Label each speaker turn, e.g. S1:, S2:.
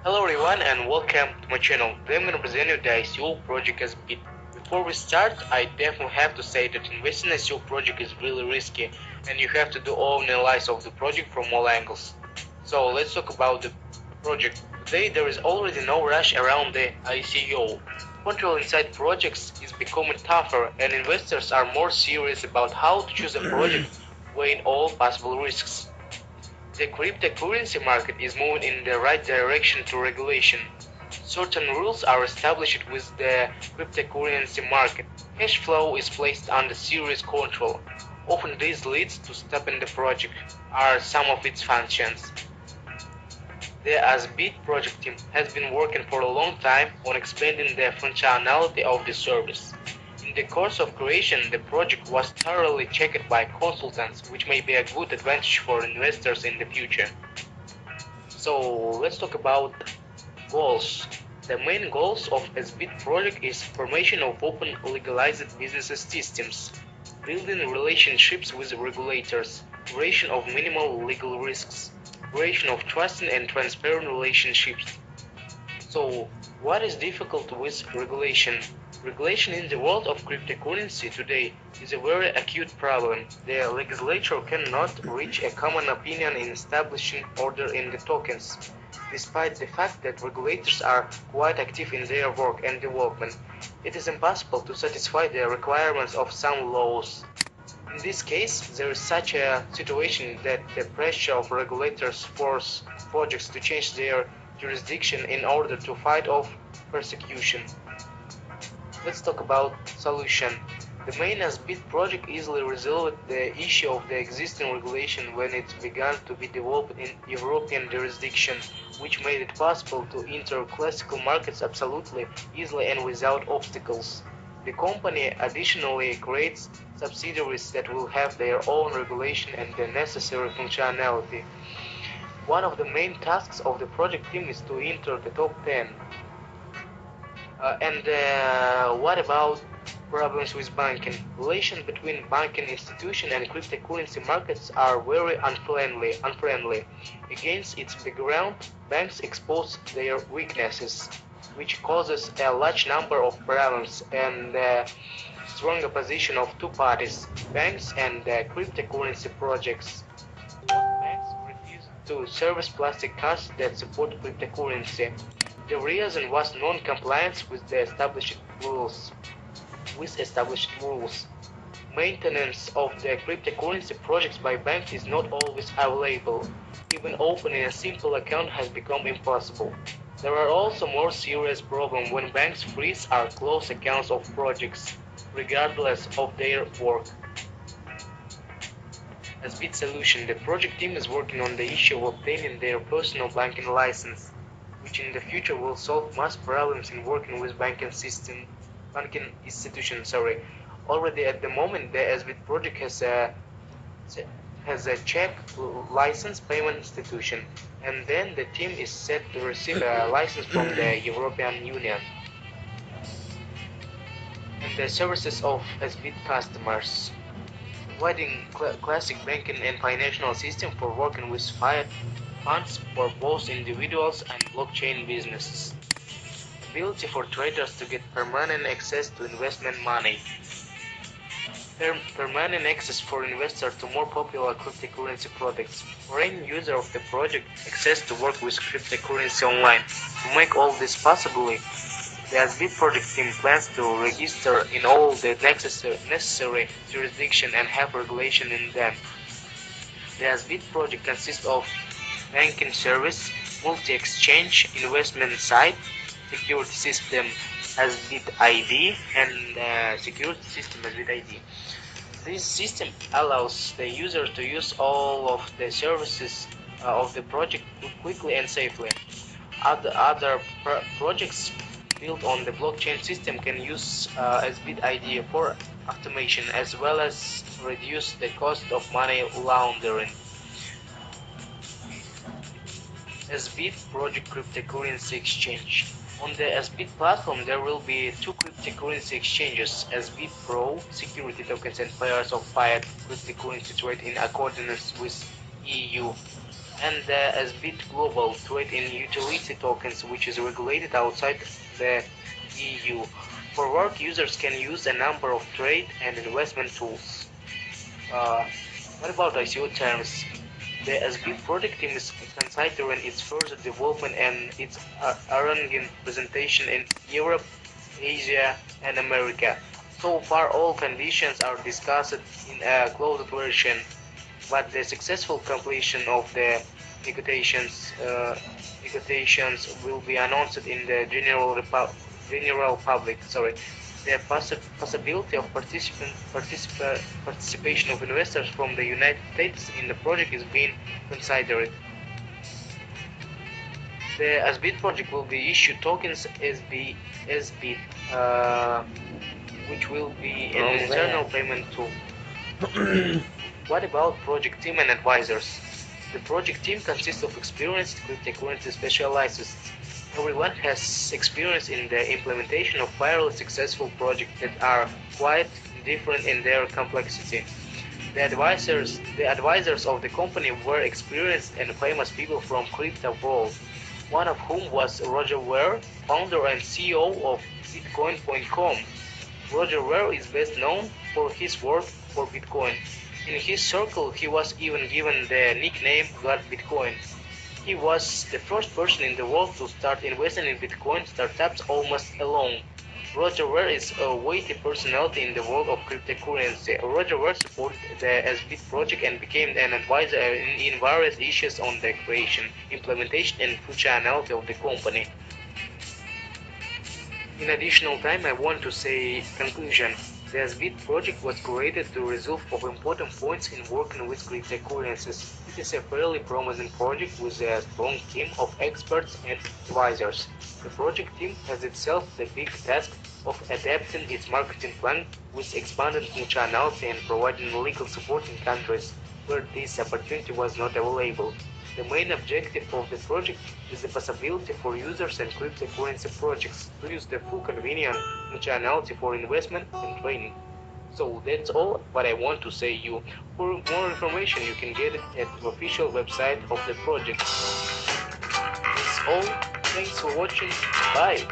S1: Hello everyone and welcome to my channel. Today I'm going to present you the ICO project Azbit. Before we start, I definitely have to say that investing in ICO project is really risky and you have to do all analysis of the project from all angles. So let's talk about the project. Today there is already no rush around the ICO. Control inside projects is becoming tougher and investors are more serious about how to choose a project weighing all possible risks. The cryptocurrency market is moving in the right direction to regulation. Certain rules are established with the cryptocurrency market. Cash flow is placed under serious control. Often this leads to stopping the project, are some of its functions. The Azbit project team has been working for a long time on expanding the functionality of the service. In the course of creation, the project was thoroughly checked by consultants, which may be a good advantage for investors in the future. So let's talk about goals. The main goals of SBIT project is formation of open legalized business systems, building relationships with regulators, creation of minimal legal risks, creation of trusting and transparent relationships. So, what is difficult with regulation? Regulation in the world of cryptocurrency today is a very acute problem. The legislature cannot reach a common opinion in establishing order in the tokens, despite the fact that regulators are quite active in their work and development. It is impossible to satisfy the requirements of some laws. In this case, there is such a situation that the pressure of regulators force projects to change their jurisdiction in order to fight off persecution. Let's talk about solution. The main Azbit project easily resolved the issue of the existing regulation when it began to be developed in European jurisdiction, which made it possible to enter classical markets absolutely easily and without obstacles. The company additionally creates subsidiaries that will have their own regulation and the necessary functionality. One of the main tasks of the project team is to enter the top 10. And what about problems with banking? Relations between banking institution and cryptocurrency markets are very unfriendly. Against its background, banks expose their weaknesses, which causes a large number of problems and strong opposition of two parties, banks and cryptocurrency projects. Most banks refuse to service plastic cards that support cryptocurrency. The reason was non-compliance with the established rules. Maintenance of the cryptocurrency projects by banks is not always available. Even opening a simple account has become impossible. There are also more serious problems when banks freeze or close accounts of projects, regardless of their work. As bit solution, the project team is working on the issue of obtaining their personal banking license, which in the future will solve most problems in working with banking institutions. Already at the moment, the Azbit project has a check license payment institution, and then the team is set to receive a license from the European Union and the services of Azbit customers, providing classic banking and financial system for working with fiat funds for both individuals and blockchain businesses. Ability for traders to get permanent access to investment money. Permanent access for investors to more popular cryptocurrency products. For any user of the project, access to work with cryptocurrency online. To make all this possible, the Azbit project team plans to register in all the necessary jurisdictions and have regulation in them. The Azbit project consists of banking service, multi-exchange investment site, security system Azbit ID, and security system Azbit ID. This system allows the user to use all of the services of the project quickly and safely. Other projects built on the blockchain system can use Azbit ID for automation as well as reduce the cost of money laundering. Azbit Project Cryptocurrency Exchange. On the Azbit platform, there will be two cryptocurrency exchanges, Azbit Pro, security tokens and pairs of fiat cryptocurrency trade in accordance with EU and the Azbit global trade in utility tokens, which is regulated outside the EU. For work, users can use a number of trade and investment tools. Uh, what about ICO terms? The SB project team is considering its further development and its arranging presentation in Europe, Asia, and America. So far, all conditions are discussed in a closed version, but the successful completion of the negotiations, will be announced in the general public. Sorry, the possibility of participation of investors from the United States in the project is being considered. The Azbit project will be issue tokens SBIT, which will be an internal payment tool. What about project team and advisors? The project team consists of experienced cryptocurrency specialists. Everyone has experience in the implementation of fairly successful projects that are quite different in their complexity. The advisors of the company were experienced and famous people from crypto world, one of whom was Roger Ver, founder and CEO of Bitcoin.com. Roger Ver is best known for his work for Bitcoin. In his circle, he was even given the nickname God Bitcoin. He was the first person in the world to start investing in Bitcoin startups almost alone. Roger Ver is a weighty personality in the world of cryptocurrency. Roger Ver supported the Azbit project and became an advisor in various issues on the creation, implementation, and functionality of the company. In additional time, I want to say conclusion. The Azbit project was created to resolve of important points in working with cryptocurrencies. It is a fairly promising project with a strong team of experts and advisors. The project team has itself the big task of adapting its marketing plan with expanded functionality and providing legal support in countries where this opportunity was not available. The main objective of the project is the possibility for users and cryptocurrency projects to use the full convenient functionality for investment and training. So that's all what I want to say you. For more information you can get it at the official website of the project. That's all. Thanks for watching. Bye.